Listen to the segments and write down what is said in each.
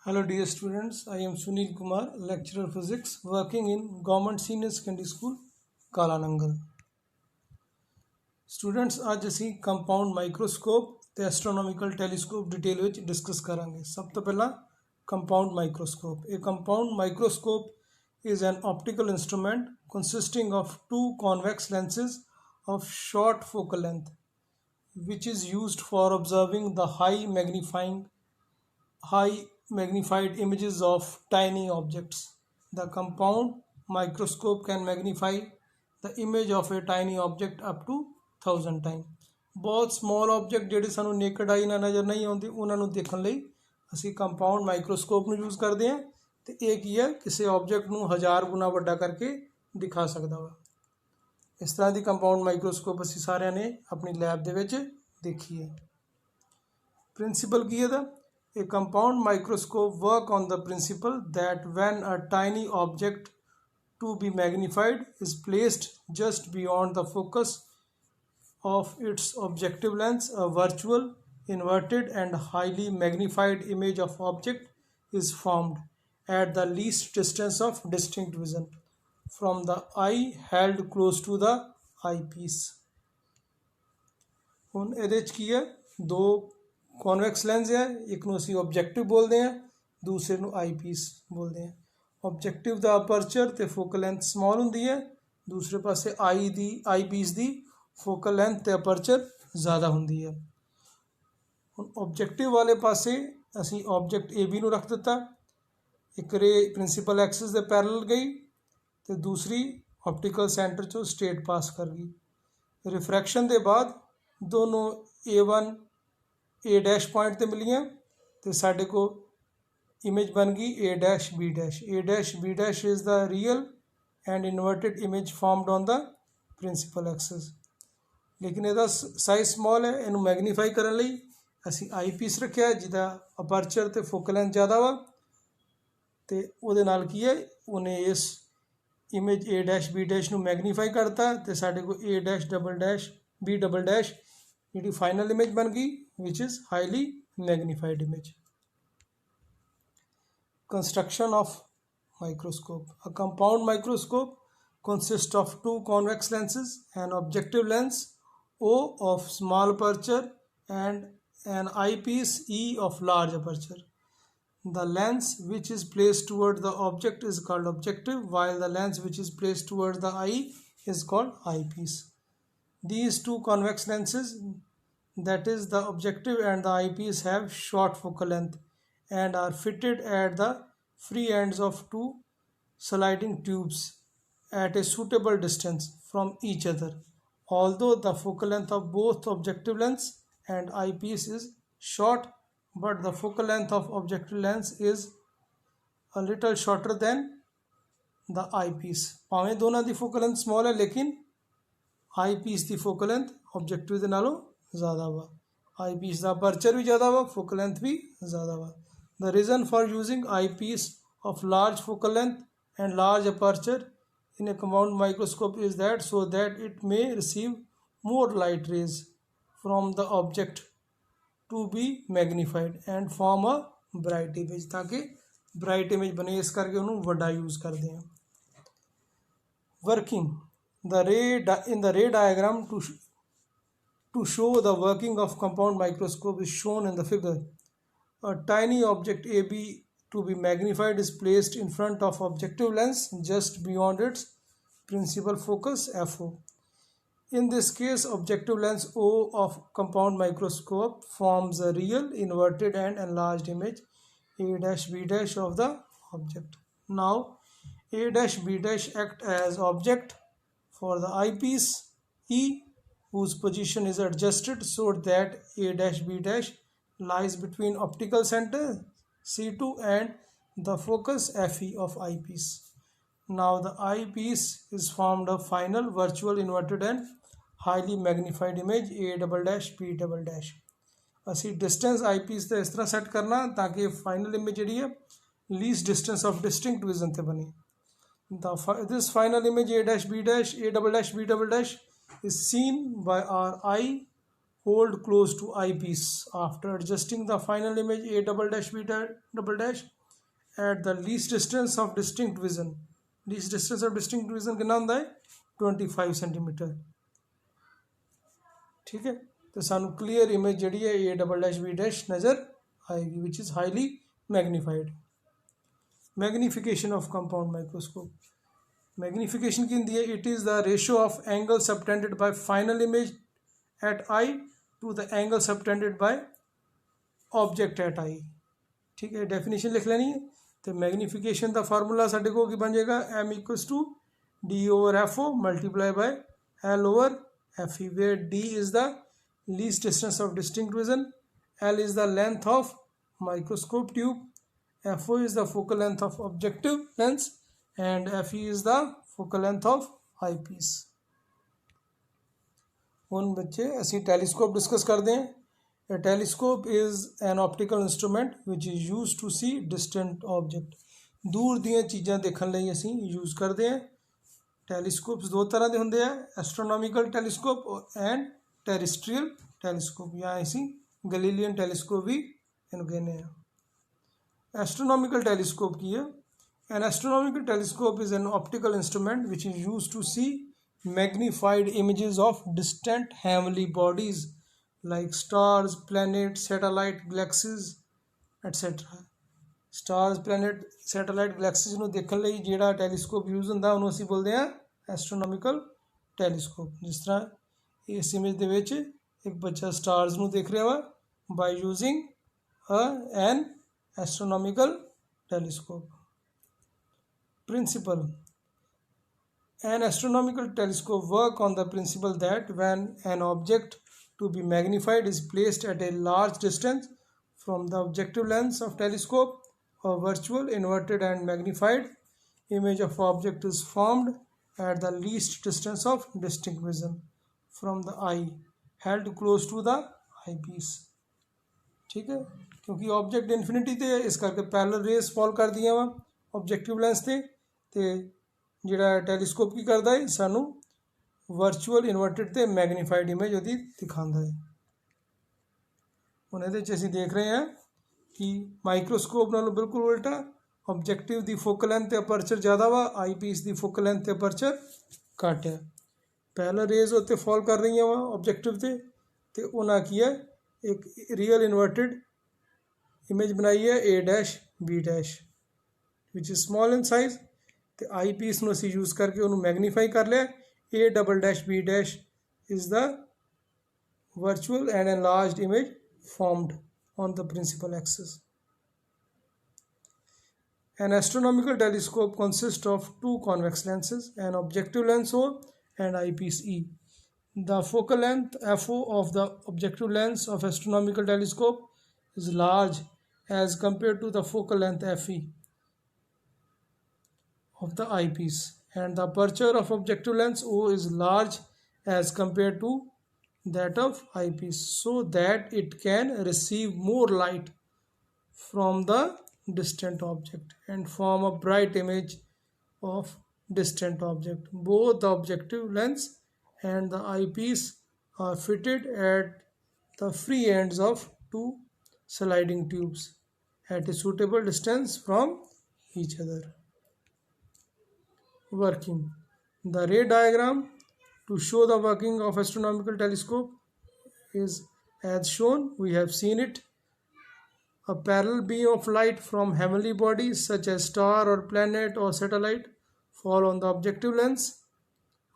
Hello dear students, I am Sunil Kumar, lecturer physics working in Government Senior Secondary School, Kalanangal. Students आज ਅਸੀਂ compound microscope ਤੇ ਐਸਟਰੋਨੋਮਿਕਲ telescope detail ਵਿੱਚ discuss ਕਰਾਂਗੇ। ਸਭ ਤੋਂ ਪਹਿਲਾਂ compound microscope. A compound microscope is an optical instrument consisting of two convex lenses of short focal length which is used for observing the high magnified images of tiny objects. The compound microscope can magnify the image of a tiny object up to 1000 times. ਬਹੁਤ small object ਜਿਹੜੇ ਸਾਨੂੰ naked ਆਈ ਨਾਲ ਨਜ਼ਰ ਨਹੀਂ ਆਉਂਦੇ ਉਹਨਾਂ ਨੂੰ ਦੇਖਣ ਲਈ ਅਸੀਂ ਕੰਪਾਊਂਡ ਮਾਈਕਰੋਸਕੋਪ ਨੂੰ ਯੂਜ਼ ਕਰਦੇ ਹਾਂ ਤੇ ਇਹ ਕੀ ਹੈ ਕਿਸੇ ਆਬਜੈਕਟ ਨੂੰ 1000 ਗੁਣਾ ਵੱਡਾ ਕਰਕੇ ਦਿਖਾ ਸਕਦਾ ਵਾ। ਇਸ ਤਰ੍ਹਾਂ ਦੀ ਕੰਪਾਊਂਡ ਮਾਈਕਰੋਸਕੋਪ ਅਸੀਂ ਸਾਰਿਆਂ ਨੇ ਆਪਣੀ ਲੈਬ ਦੇ ਵਿੱਚ ਦੇਖੀ ਹੈ। ਪ੍ਰਿੰਸੀਪਲ ਕੀ ਇਹਦਾ? A compound microscope work on the principle that when a tiny object to be magnified is placed just beyond the focus of its objective lens, a virtual, inverted and highly magnified image of object is formed at the least distance of distinct vision from the eye held close to the eyepiece. ਹੁਣ ਇਹਦੇ 'ਚ ਕੀ ਹੈ, ਦੋ ਕੌਨਵੈਕਸ lens ਹੈ, ਇੱਕ ਨੂੰ ਅਸੀਂ objective ਬੋਲਦੇ ਹਾਂ, ਦੂਸਰੇ ਨੂੰ ਆਈ ਪੀਸ ਬੋਲਦੇ ਹਾਂ। ਆਬਜੈਕਟਿਵ ਦਾ ਅਪਰਚਰ ਤੇ ਫੋਕਲ ਲੈਂਥ ਸਮਾਲ ਹੁੰਦੀ ਹੈ, ਦੂਸਰੇ ਪਾਸੇ ਆਈ ਪੀਸ ਦੀ ਫੋਕਲ ਲੈਂਥ ਤੇ ਅਪਰਚਰ ਜ਼ਿਆਦਾ ਹੁੰਦੀ ਹੈ। ਹੁਣ ਆਬਜੈਕਟਿਵ ਵਾਲੇ ਪਾਸੇ ਅਸੀਂ ਆਬਜੈਕਟ ਏ ਬੀ ਨੂੰ ਰੱਖ ਦਿੱਤਾ, ਇੱਕ ਰੇ ਪ੍ਰਿੰਸੀਪਲ ਐਕਸਿਸ ਦੇ ਪੈਰਲਲ ਗਈ ਤੇ ਦੂਸਰੀ ਆਪਟੀਕਲ ਸੈਂਟਰ 'ਚੋਂ ਸਟੇਟ ਪਾਸ ਕਰ ਗਈ। ਰਿਫਰੈਕਸ਼ਨ ਦੇ ਬਾਅਦ ਦੋਨੋਂ A1 A डैश पॉइंट ते मिलियाँ तो साढ़े को इमेज बन गई A dash B dash. A dash B dash is the real and inverted image formed on the principal axis. लेकिन ਇਹਦਾ ਸਾਈਜ਼ ਸਮਾਲ ਹੈ, ਇਹਨੂੰ ਮੈਗਨੀਫਾਈ ਕਰਨ ਲਈ ਅਸੀਂ ਆਈ ਪੀਸ ਰੱਖਿਆ ਜਿਹਦਾ ਅਪਰਚਰ ਤੇ ਫੋਕਲ ਲੈਂਥ ਜ਼ਿਆਦਾ ਵਾ ਤੇ ਉਹਦੇ ਨਾਲ ਕੀ ਹੈ ਉਹਨੇ ਇਸ image A dash B dash ਨੂੰ ਮੈਗਨੀਫਾਈ ਕਰਤਾ ਤੇ ਸਾਡੇ ਕੋਲ A dash double dash B double dash ਜਿਹੜੀ ਫਾਈਨਲ ਇਮੇਜ ਬਣ ਗਈ which is highly magnified image. Construction of microscope. A compound microscope consists of two convex lenses, an objective lens O of small aperture and an eyepiece E of large aperture. The lens which is placed toward the object is called objective, while the lens which is placed toward the eye is called eyepiece. These two convex lenses, that is the objective and the eyepiece, have short focal length and are fitted at the free ends of two sliding tubes at a suitable distance from each other. Although the focal length of both objective lens and eyepiece is short, but the focal length of objective lens is a little shorter than the eyepiece. ਭਾਵੇਂ ਦੋਨਾਂ ਦੀ focal length small ਹੈ ਲੇਕਿਨ eyepiece ਦੀ focal length objective ਦੇ ਨਾਲੋਂ ज़्यादा वा। आई piece का aperture भी ज़्यादा वा, फोकल लेंथ भी ज़्यादा वा। The reason for using eyepiece of large focal length and large aperture in a compound microscope is that so that it may receive more light rays from the object to be magnified and form a bright image, ताकि bright image बने, इस करके उन्होंने वड्डा use करते हैं। Working the ray in the ray diagram to show the working of compound microscope is shown in the figure. A tiny object AB to be magnified is placed in front of objective lens just beyond its principal focus FO. In this case, objective lens O of compound microscope forms a real, inverted and enlarged image A dash B dash of the object. Now, A dash B dash act as object for the eyepiece E, whose position is adjusted so that A dash B dash lies between optical center C2 and the focus FE of eyepiece. Now the eyepiece is formed a final virtual inverted and highly magnified image A double dash B double dash. ਅਸੀਂ distance eyepiece ਦਾ ਇਸ ਤਰ੍ਹਾਂ set ਕਰਨਾ ਤਾਂ ਕਿ final image ਜਿਹੜੀ ਹੈ least distance of distinct vision ਤੇ ਬਣੇ। This final image A dash B dash A double dash B double dash is seen by our eye hold close to eyepiece. After adjusting the final image A double dash B double dash at the least distance of distinct vision. Least distance of distinct vision कितना होता है 25 centimetre. ठीक है, तो सानू clear image जी है A double dash B dash नज़र आएगी which is highly magnified. Magnification of compound microscope. Magnification की होंगी है it is the ratio of angle subtended by final image at eye to the angle subtended by object at eye. ठीक है, definition लिख लेनी है. तो मैगनीफिकेशन का फार्मूला साढ़े को की बन जाएगा M equals to D over F O multiply by L over F E, where D is the least distance of distinct vision, L is the length of microscope tube, F O is the focal length of objective lens and F E is the focal length of eyepiece. हुण बच्चे असी telescope discuss करते हैं. A telescope is an optical instrument which is used to see distant object. दूर दियां चीज़ां देखने लई असी यूज़ करते हैं. टैलीस्कोप्स दो तरह के होंगे, astronomical telescope and terrestrial telescope, या असी गैलीलियन टैलीस्कोप भी इन्हूं कहने हैं. एस्ट्रोनॉमिकल टैलीस्कोप की है. An astronomical telescope is an optical instrument which is used to see magnified images of distant heavenly bodies like stars, planets, satellite, galaxies, etc. Stars planet satellite galaxies ਨੂੰ ਦੇਖਣ ਲਈ ਜਿਹੜਾ telescope use ਹੁੰਦਾ ਉਹਨੂੰ ਅਸੀਂ ਬੋਲਦੇ ਆ ਐਸਟਰੋਨੋਮਿਕਲ ਟੈਲੀਸਕੋਪ. ਜਿਸ ਤਰ੍ਹਾਂ ਇਸ ਇਮੇਜ ਦੇ ਵਿੱਚ ਇੱਕ ਬੱਚਾ ਸਟਾਰਸ ਨੂੰ ਦੇਖ ਰਿਹਾ ਵਾ by using an astronomical telescope. Principle. An astronomical telescope works on the principle that when an object to be magnified is placed at a large distance from the objective lens of telescope, a virtual inverted and magnified image of object is formed at the least distance of distinct vision from the eye held close to the eyepiece. ठीक है, क्योंकि object infinity ते इस करके parallel race fall कर दिया वा objective lens ते ਜਿਹੜਾ ਟੈਲੀਸਕੋਪ ਕੀ ਕਰਦਾ ਹੈ ਸਾਨੂੰ ਵਰਚੁਅਲ ਇਨਵਰਟਡ ਤੇ ਮੈਗਨੀਫਾਈਡ ਇਮੇਜ ਉਹਦੀ ਦਿਖਾਉਂਦਾ ਹੈ. ਹੁਣ ਇਹਦੇ 'ਚ ਅਸੀਂ ਦੇਖ ਰਹੇ ਹਾਂ ਕਿ ਮਾਈਕਰੋਸਕੋਪ ਨਾਲੋਂ ਬਿਲਕੁਲ ਉਲਟਾ ਆਬਜੈਕਟਿਵ ਦੀ ਫੋਕਲ ਲੈਂਥ ਤੇ ਅਪਰਚਰ ਜ਼ਿਆਦਾ ਵਾ, ਆਈ ਪੀਸ ਦੀ ਫੋਕਲ ਲੈਂਥ ਤੇ ਅਪਰਚਰ ਘੱਟ ਹੈ. ਪੈਰਲਲ ਰੇਜ਼ ਉੱਤੇ ਫਾਲ ਕਰ ਰਹੀਆਂ ਵਾ ਆਬਜੈਕਟਿਵ ਤੇ ਉਹਨਾਂ ਕੀ ਹੈ ਇੱਕ ਰੀਅਲ ਇਨਵਰਟਡ ਇਮੇਜ ਬਣਾਈ ਹੈ A dash B dash which is small in size. तो आई पीस ਨੂੰ ਅਸੀਂ यूज़ करके उन्होंने मैगनीफाई कर लिया. A double dash B dash is the virtual and enlarged image formed on the principal axis. An astronomical telescope consists of two convex lenses, an objective lens O and eyepiece E. The focal length FO of the objective lens of astronomical telescope is large as compared to the focal length FE of the eyepiece, and the aperture of objective lens O is large as compared to that of eyepiece, so that it can receive more light from the distant object and form a bright image of distant object. Both the objective lens and the eyepiece are fitted at the free ends of two sliding tubes at a suitable distance from each other. Working. The ray diagram to show the working of astronomical telescope is as shown. We have seen it. A parallel beam of light from heavenly bodies such as star or planet or satellite fall on the objective lens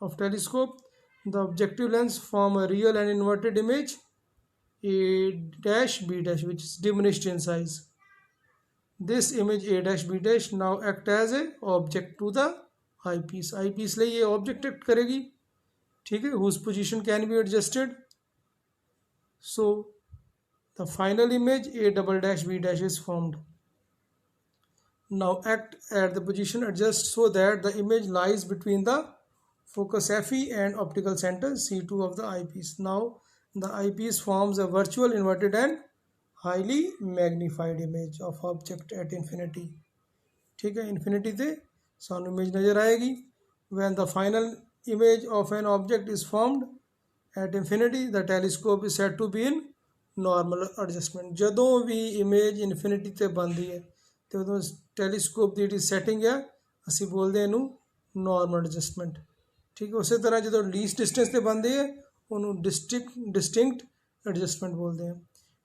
of telescope. The objective lens form a real and inverted image A dash B dash which is diminished in size. This image A dash B dash now act as a object to the eyepiece. eyepiece ਲਈ ये object act करेगी. ठीक है, whose position can be adjusted. So the final image A double dash B dash is formed. Now act at the position adjust so that the image lies between the focus FE and optical center C2 of the eyepiece. Now the eyepiece forms a virtual inverted and highly magnified image of object at infinity. ठीक है, infinity ते सानू image नज़र आएगी. When the final image of an object is formed at infinity, the telescope is said to be in normal adjustment. ਜਦੋਂ ਵੀ image infinity ਤੇ ਬਣਦੀ ਹੈ ਤੇ ਉਦੋਂ ਟੈਲੀਸਕੋਪ ਦੀ ਜਿਹੜੀ ਸੈਟਿੰਗ ਹੈ ਅਸੀਂ ਬੋਲਦੇ ਇਹਨੂੰ ਨਾਰਮਲ ਐਡਜਸਟਮੈਂਟ। ਠੀਕ ਹੈ, ਉਸੇ ਤਰ੍ਹਾਂ ਜਦੋਂ ਲੀਸਟ ਡਿਸਟੈਂਸ ਤੇ ਬਣਦੇ ਹੈ ਉਹਨੂੰ ਡਿਸਟਿੰਕਟ ਐਡਜਸਟਮੈਂਟ ਬੋਲਦੇ हैं।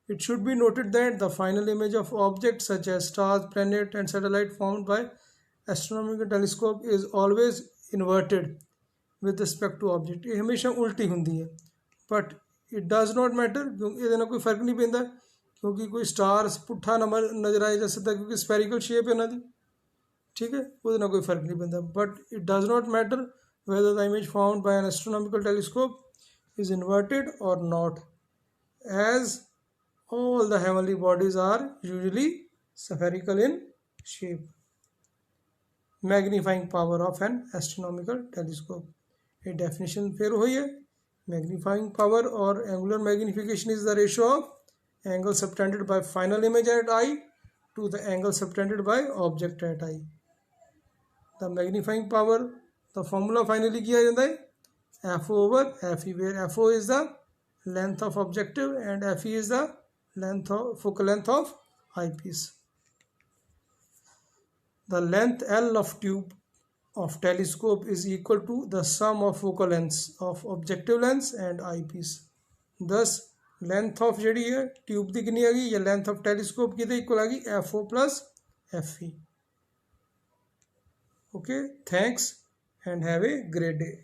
It should be noted that the final image of objects such as stars, planets and satellite found by astronomical telescope is always inverted with respect to object। ਇਹ ਹਮੇਸ਼ਾ ਉਲਟੀ ਹੁੰਦੀ ਹੈ, but it does not matter ਕਿਉਂਕਿ ਇਹਦੇ ਨਾਲ ਕੋਈ ਫਰਕ ਨਹੀਂ ਪੈਂਦਾ, ਕਿਉਂਕਿ ਕੋਈ ਸਟਾਰਸ ਪੁੱਠਾ ਨਜ਼ਰ ਆਏ ਜਾਂ ਸਿੱਧਾ, ਕਿਉਂਕਿ ਸਪੈਰੀਕਲ ਸ਼ੇਪ ਹੈ ਉਹਨਾਂ ਦੀ। ਠੀਕ ਹੈ, ਉਹਦੇ ਨਾਲ ਕੋਈ ਫਰਕ ਨਹੀਂ ਪੈਂਦਾ, but it does not matter whether the image found by an astronomical telescope is inverted or not, as all the heavenly bodies are usually spherical in shape। Magnifying power of an astronomical telescope, a definition फिर हुई है। Magnifying power or angular magnification is the ratio of angle subtended by final image at eye to the angle subtended by object at eye। The magnifying power, the formula finally किया जाता है FO over FE, where FO is the length of objective and FE is the focal length of eyepiece। The length L of tube of telescope is equal to the sum of focal lengths of objective lens and eyepiece। thus length of ਜਿਹੜੀ ਹੈ tube ਦੀ कितनी आ गई, या length of telescope कितने equal आ गई FO plus FE। okay, thanks and have a great day।